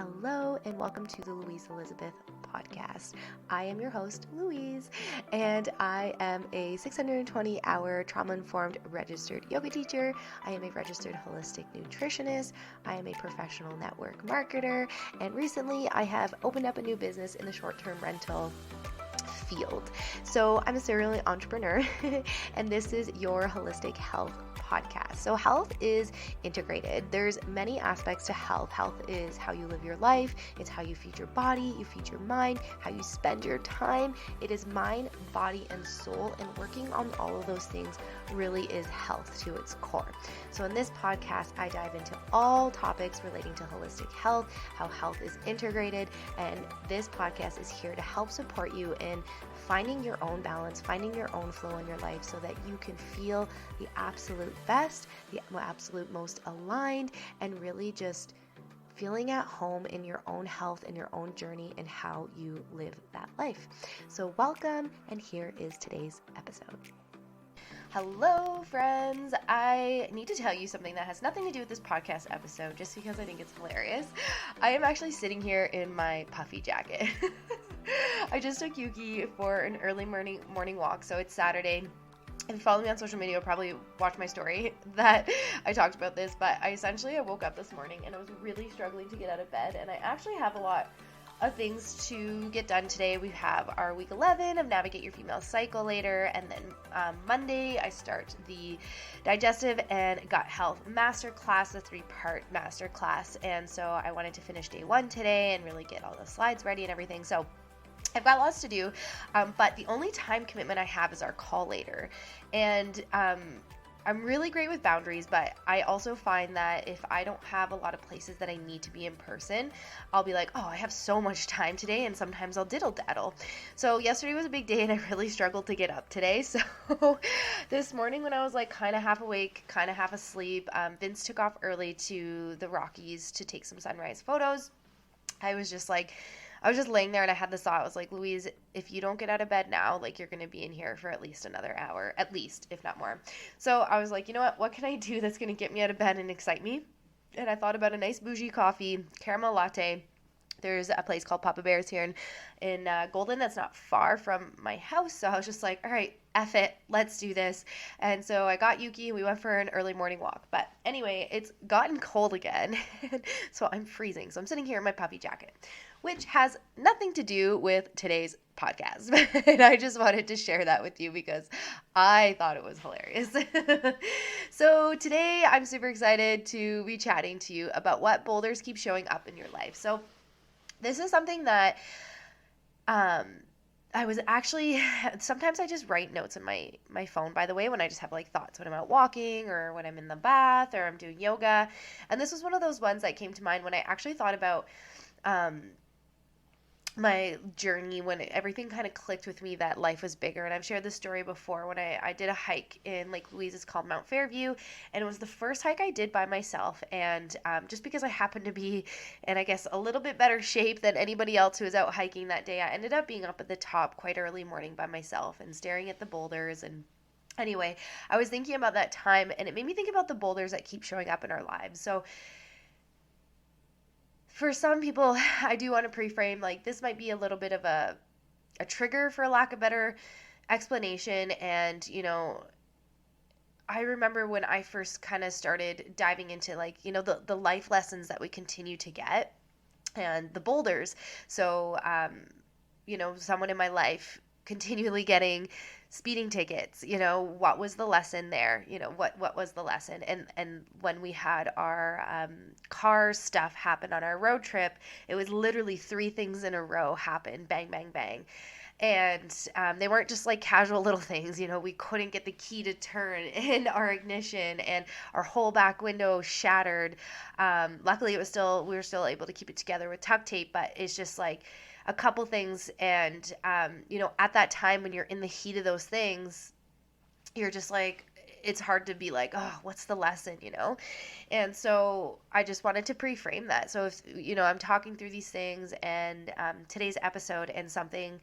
Hello, and welcome to the Louise Elizabeth podcast. I am your host, Louise, and I am a 620-hour trauma-informed registered yoga teacher. I am a registered holistic nutritionist. I am a professional network marketer, and recently I have opened up a new business in the short-term rental field. So I'm a serial entrepreneur, and this is your holistic health podcast. So health is integrated. There's many aspects to health. Health is how you live your life. It's how you feed your body, you feed your mind, how you spend your time. It is mind, body, and soul, and working on all of those things really is health to its core. So in this podcast, I dive into all topics relating to holistic health, how health is integrated, and this podcast is here to help support you in finding your own balance, finding your own flow in your life so that you can feel the absolute best, the absolute most aligned, and really just feeling at home in your own health and your own journey and how you live that life. So welcome, and here is today's episode. Hello, friends. I need to tell you something that has nothing to do with this podcast episode, just because I think it's hilarious. I am actually sitting here in my puffy jacket. I just took Yuki for an early morning walk, so it's Saturday. If you follow me on social media, you'll probably watch my story that I talked about this, but I woke up this morning and I was really struggling to get out of bed, and I actually have a lot of things to get done today. We have our week 11 of Navigate Your Female Cycle later, and then Monday I start the Digestive and Gut Health Masterclass, a 3-part masterclass, and so I wanted to finish day 1 today and really get all the slides ready and everything. So I've got lots to do, but the only time commitment I have is our call later, and I'm really great with boundaries, but I also find that if I don't have a lot of places that I need to be in person, I'll be like, oh, I have so much time today, and sometimes I'll diddle-daddle. So yesterday was a big day, and I really struggled to get up today, so this morning when I was like kind of half awake, kind of half asleep, Vince took off early to the Rockies to take some sunrise photos. I was just laying there and I had this thought. I was like, Louise, if you don't get out of bed now, like you're going to be in here for at least another hour, at least, if not more. So I was like, you know what can I do that's going to get me out of bed and excite me? And I thought about a nice bougie coffee, caramel latte. There's a place called Papa Bear's here in Golden that's not far from my house. So I was just like, all right, F it, let's do this. And so I got Yuki and we went for an early morning walk. But anyway, it's gotten cold again. So I'm freezing. So I'm sitting here in my puffy jacket, which has nothing to do with today's podcast. And I just wanted to share that with you because I thought it was hilarious. So today I'm super excited to be chatting to you about what boulders keep showing up in your life. So this is something that I was actually, sometimes I just write notes in my phone, by the way, when I just have like thoughts when I'm out walking or when I'm in the bath or I'm doing yoga. And this was one of those ones that came to mind when I actually thought about my journey, when everything kind of clicked with me that life was bigger. And I've shared this story before when I did a hike in Lake Louise. It's called Mount Fairview, and it was the first hike I did by myself. And just because I happened to be in, I guess, a little bit better shape than anybody else who was out hiking that day, I ended up being up at the top quite early morning by myself and staring at the boulders. And anyway, I was thinking about that time, and it made me think about the boulders that keep showing up in our lives. So for some people, I do want to pre-frame, like, this might be a little bit of a trigger, for lack of better explanation. And, I remember when I first kind of started diving into, like, the life lessons that we continue to get and the boulders. So, someone in my life continually getting speeding tickets, what was the lesson there? What was the lesson? And when we had our car stuff happen on our road trip, it was literally 3 things in a row happen, bang, bang, bang. And they weren't just like casual little things. We couldn't get the key to turn in our ignition, and our whole back window shattered. Luckily, we were still able to keep it together with tuck tape, but it's just like a couple things. And, at that time when you're in the heat of those things, you're just like, it's hard to be like, oh, what's the lesson, And so I just wanted to pre-frame that. So if, I'm talking through these things and today's episode and something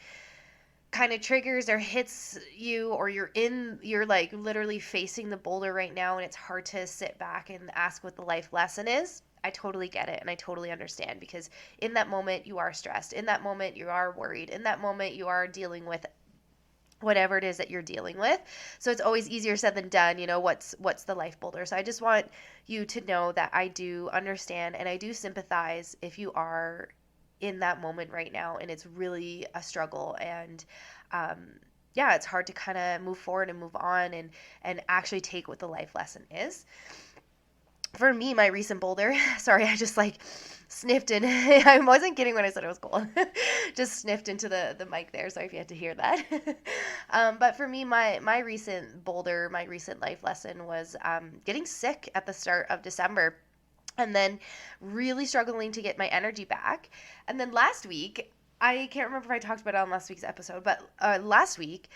kind of triggers or hits you, or you're like literally facing the boulder right now and it's hard to sit back and ask what the life lesson is, I totally get it and I totally understand, because in that moment you are stressed. In that moment you are worried. In that moment you are dealing with whatever it is that you're dealing with. So it's always easier said than done, what's the life boulder. So I just want you to know that I do understand and I do sympathize if you are in that moment right now and it's really a struggle. And yeah, it's hard to kind of move forward and move on and actually take what the life lesson is. For me, my recent boulder, sorry, I just like sniffed in. I wasn't kidding when I said it was cold. Just sniffed into the mic there. Sorry if you had to hear that. But for me, my recent boulder, my recent life lesson was getting sick at the start of December and then really struggling to get my energy back. And then last week, I can't remember if I talked about it on last week's episode, but last week,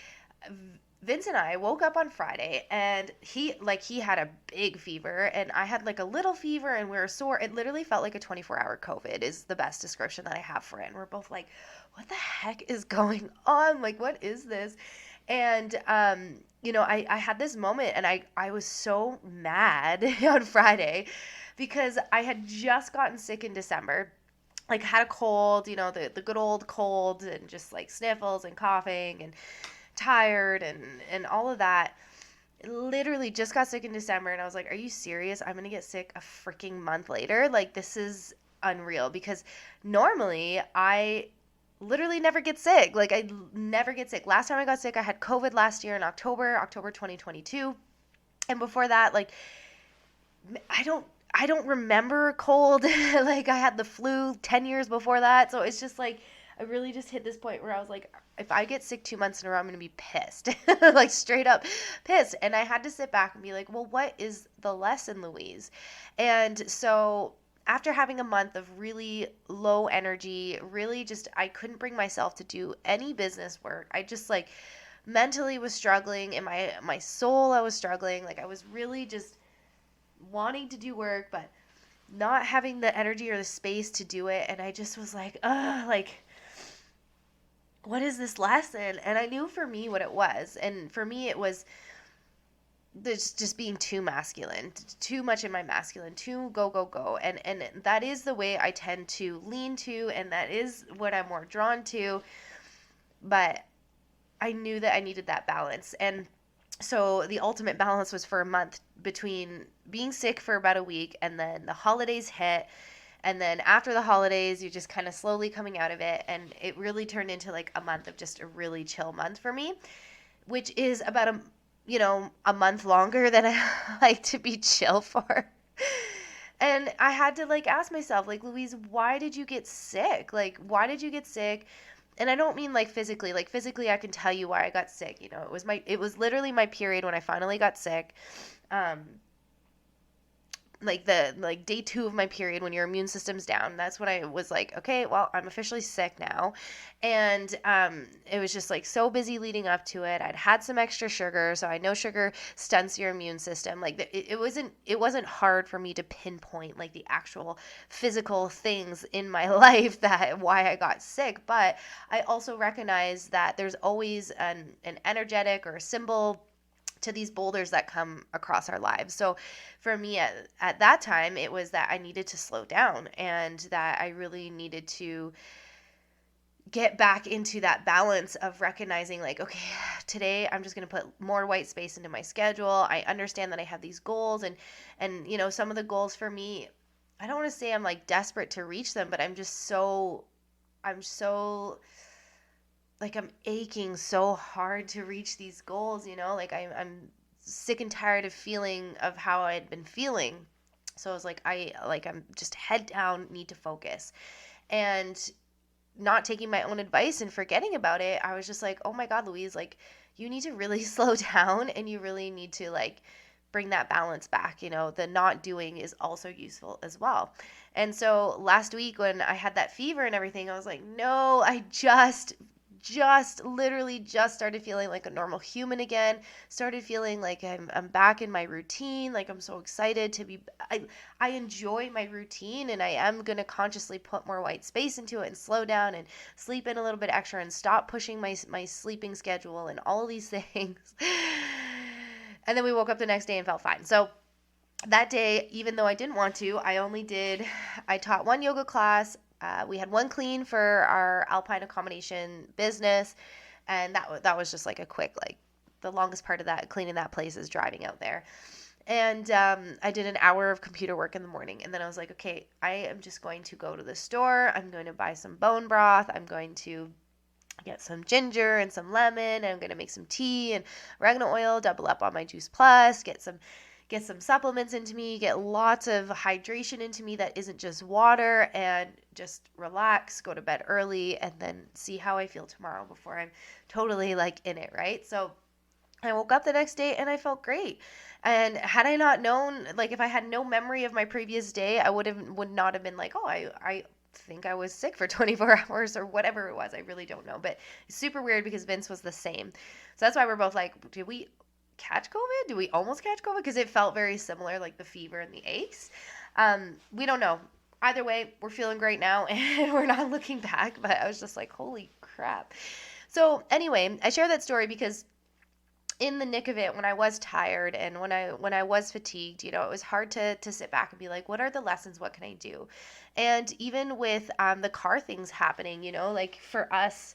Vince and I woke up on Friday and he had a big fever and I had like a little fever and we were sore. It literally felt like a 24-hour COVID is the best description that I have for it. And we're both like, what the heck is going on? Like, what is this? And, I had this moment and I was so mad on Friday because I had just gotten sick in December, like had a cold, the good old cold and just like sniffles and coughing and tired and all of that. Literally just got sick in December and I was like, are you serious? I'm gonna get sick a freaking month later? Like, this is unreal, because normally I literally never get sick. Like, I never get sick. Last time I got sick, I had COVID last year in October 2022. And before that, like, I don't remember a cold. Like, I had the flu 10 years before that. So it's just like, I really just hit this point where I was like, if I get sick 2 months in a row, I'm going to be pissed. Like, straight up pissed. And I had to sit back and be like, well, what is the lesson, Louise? And so after having a month of really low energy, really just, I couldn't bring myself to do any business work. I just like mentally was struggling. In my soul, I was struggling. Like, I was really just wanting to do work, but not having the energy or the space to do it. And I just was like, like, what is this lesson? And I knew for me what it was. And for me, it was this just being too masculine, too much in my masculine, too go, go, go. And that is the way I tend to lean to, and that is what I'm more drawn to. But I knew that I needed that balance. And so the ultimate balance was for a month between being sick for about a week and then the holidays hit. And then after the holidays, you're just kind of slowly coming out of it. And it really turned into like a month of just a really chill month for me, which is about a month longer than I like to be chill for. And I had to like ask myself, like, Louise, why did you get sick? Like, why did you get sick? And I don't mean like physically. Like, physically, I can tell you why I got sick. It was literally my period when I finally got sick. Like day 2 of my period, when your immune system's down, that's when I was like, okay, well, I'm officially sick now. And it was just like so busy leading up to it. I'd had some extra sugar, so I know sugar stunts your immune system. Like, it wasn't hard for me to pinpoint like the actual physical things in my life that why I got sick. But I also recognize that there's always an energetic or a symbol to these boulders that come across our lives. So for me at that time, it was that I needed to slow down and that I really needed to get back into that balance of recognizing like, okay, today I'm just going to put more white space into my schedule. I understand that I have these goals and some of the goals for me, I don't want to say I'm like desperate to reach them, but I'm like, I'm aching so hard to reach these goals, like I'm sick and tired of feeling of how I had been feeling. So I was like, I'm just head down, need to focus. And not taking my own advice and forgetting about it, I was just like, oh my God, Louise, like, you need to really slow down and you really need to like bring that balance back. The not doing is also useful as well. And so last week when I had that fever and everything, I was like, no, I just literally just started feeling like a normal human again, started feeling like I'm back in my routine, like I'm so excited to be, I enjoy my routine and I am going to consciously put more white space into it and slow down and sleep in a little bit extra and stop pushing my sleeping schedule and all these things. And then we woke up the next day and felt fine. So that day, even though I didn't want to, I taught one yoga class. We had one clean for our alpine accommodation business, and that was just like a quick, like, the longest part of that cleaning that place is driving out there. And I did an hour of computer work in the morning, and then I was like, okay, I am just going to go to the store. I'm going to buy some bone broth. I'm going to get some ginger and some lemon, and I'm going to make some tea and oregano oil, double up on my Juice Plus, get some supplements into me, get lots of hydration into me that isn't just water, and just relax, go to bed early, and then see how I feel tomorrow before I'm totally like in it, right? So I woke up the next day and I felt great. And had I not known, like, if I had no memory of my previous day, I would not have been like, oh, I think I was sick for 24 hours or whatever it was. I really don't know. But it's super weird because Vince was the same. So that's why we're both like, did we catch COVID? Did we almost catch COVID? Because it felt very similar, like the fever and the aches. We don't know. Either way, we're feeling great now and we're not looking back. But I was just like, holy crap. So anyway, I share that story because in the nick of it, when I was tired and when I was fatigued, it was hard to sit back and be like, what are the lessons? What can I do? And even with the car things happening, like for us,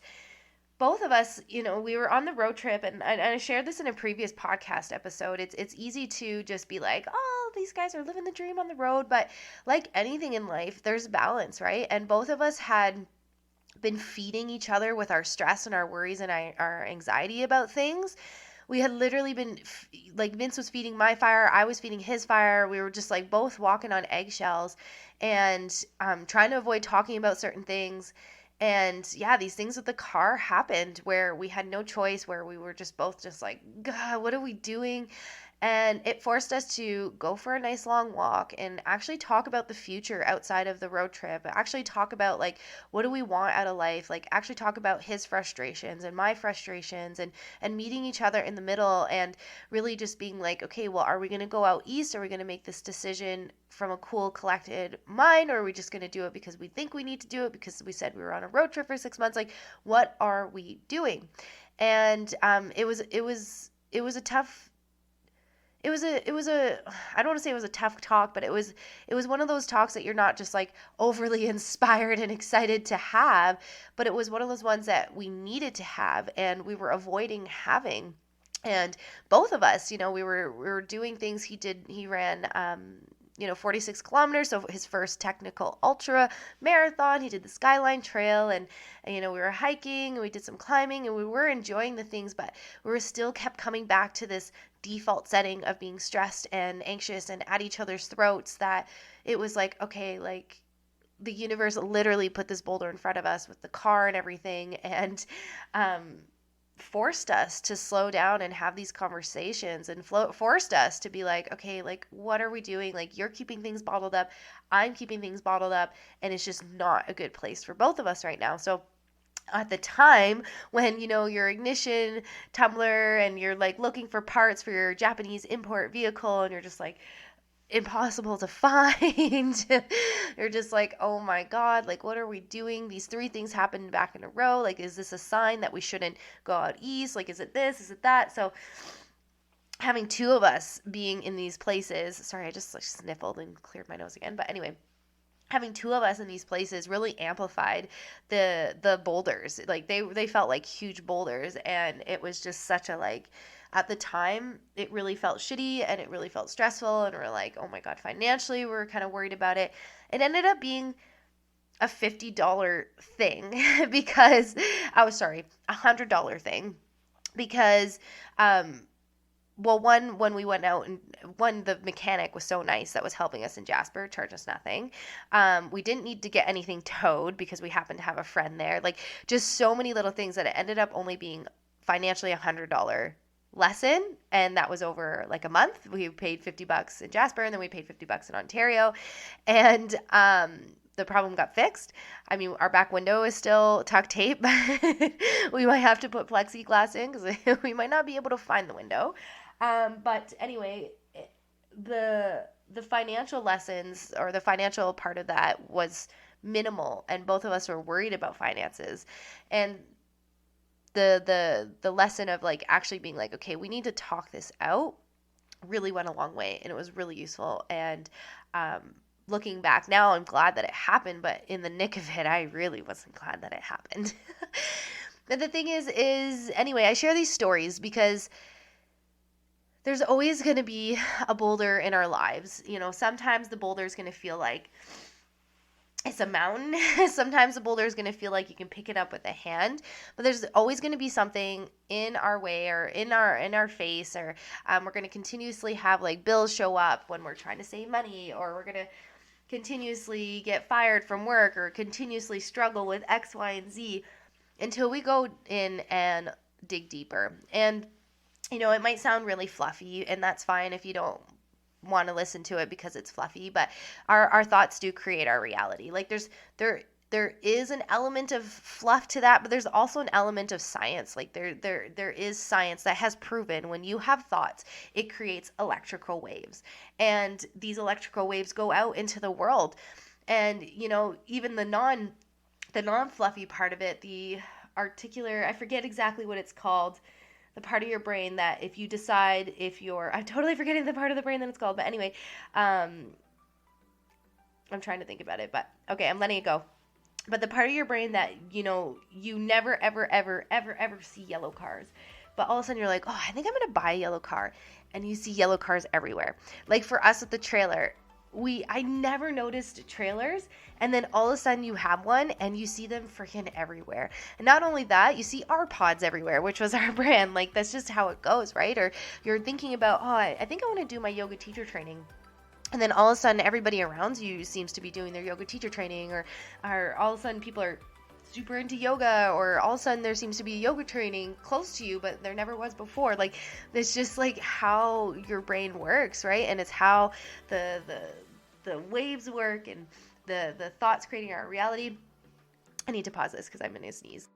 both of us, we were on the road trip, and I shared this in a previous podcast episode. It's easy to just be like, oh, these guys are living the dream on the road, but like anything in life, there's balance, right? And both of us had been feeding each other with our stress and our worries and our anxiety about things. We had literally been like, Vince was feeding my fire, I was feeding his fire. We were just like both walking on eggshells and trying to avoid talking about certain things. And yeah, these things with the car happened where we had no choice, where we were just both just like, God, what are we doing? And it forced us to go for a nice long walk and actually talk about the future outside of the road trip. Actually talk about, like, what do we want out of life? Like, actually talk about his frustrations and my frustrations, and meeting each other in the middle, and really just being like, okay, well, are we going to go out east? Are we going to make this decision from a cool, collected mind? Or are we just going to do it because we think we need to do it because we said we were on a road trip for 6 months? Like, what are we doing? And it was a tough I don't want to say it was a tough talk, but it was one of those talks that you're not just like overly inspired and excited to have, but it was one of those ones that we needed to have and we were avoiding having. And both of us, we were doing things. He ran 46 kilometers, so his first technical ultra marathon. He did the Skyline Trail, and we were hiking, and we did some climbing, and we were enjoying the things, but we were still kept coming back to this default setting of being stressed and anxious and at each other's throats, that it was like, okay, like, the universe literally put this boulder in front of us with the car and everything, and forced us to slow down and have these conversations, and forced us to be like, okay, like, what are we doing? Like, you're keeping things bottled up, I'm keeping things bottled up, and it's just not a good place for both of us right now. So at the time when your ignition tumbler and you're like looking for parts for your Japanese import vehicle, and you're just like, impossible to find. You're just like, oh my God, like, what are we doing? These three things happened back in a row. Like, is this a sign that we shouldn't go out east? Like, is it this? Is it that? So having two of us being in these places, sorry, I just like sniffled and cleared my nose again. But anyway, having two of us in these places really amplified the boulders. Like, they felt like huge boulders, and it was just such a, like, at the time it really felt shitty and it really felt stressful, and we're like, oh my God, financially we're kind of worried about it. It ended up being a $50 thing because $100 thing, because well, one, when we went out, and the mechanic was so nice that was helping us in Jasper, charged us nothing. We didn't need to get anything towed because we happened to have a friend there. Like, just so many little things that it ended up only being financially $100 lesson, and that was over like a month. We paid $50 in Jasper, and then we paid $50 in Ontario, and the problem got fixed. I mean, our back window is still tuck tape. We might have to put plexiglass in because we might not be able to find the window. But anyway, the financial lessons, or the financial part of that, was minimal, and both of us were worried about finances. And the lesson of, like, actually being like, okay, we need to talk this out. really went a long way, and it was really useful. And looking back now, I'm glad that it happened, but in the nick of it, I really wasn't glad that it happened. But the thing is anyway, I share these stories because there's always going to be a boulder in our lives. You know, sometimes the boulder is going to feel like it's a mountain. Sometimes the boulder is going to feel like you can pick it up with a hand, but there's always going to be something in our way or in our face, or we're going to continuously have like bills show up when we're trying to save money, or we're going to continuously get fired from work, or continuously struggle with X, Y, and Z until we go in and dig deeper. And you know, it might sound really fluffy, and that's fine if you don't want to listen to it because it's fluffy, but our thoughts do create our reality. Like there is an element of fluff to that, but there's also an element of science. Like there is science that has proven when you have thoughts, it creates electrical waves. And these electrical waves go out into the world. And, you know, even the non-fluffy part of it, the articular, I forget exactly what it's called, the part of your brain that if you decide if you're, I'm totally forgetting the part of the brain that it's called, but anyway, I'm trying to think about it, but okay, I'm letting it go. But the part of your brain that, you know, you never, ever, ever, ever, ever see yellow cars, but all of a sudden you're like, oh, I think I'm going to buy a yellow car, and you see yellow cars everywhere. Like for us at the trailer, I never noticed trailers, and then all of a sudden you have one and you see them freaking everywhere. And not only that, you see our pods everywhere, which was our brand. Like that's just how it goes, right? Or you're thinking about, oh, I think I want to do my yoga teacher training. And then all of a sudden everybody around you seems to be doing their yoga teacher training, or all of a sudden people are super into yoga, or all of a sudden there seems to be a yoga training close to you, but there never was before. Like it's just like how your brain works, right? And it's how the waves work, and the thoughts creating our reality. I need to pause this because I'm going to sneeze.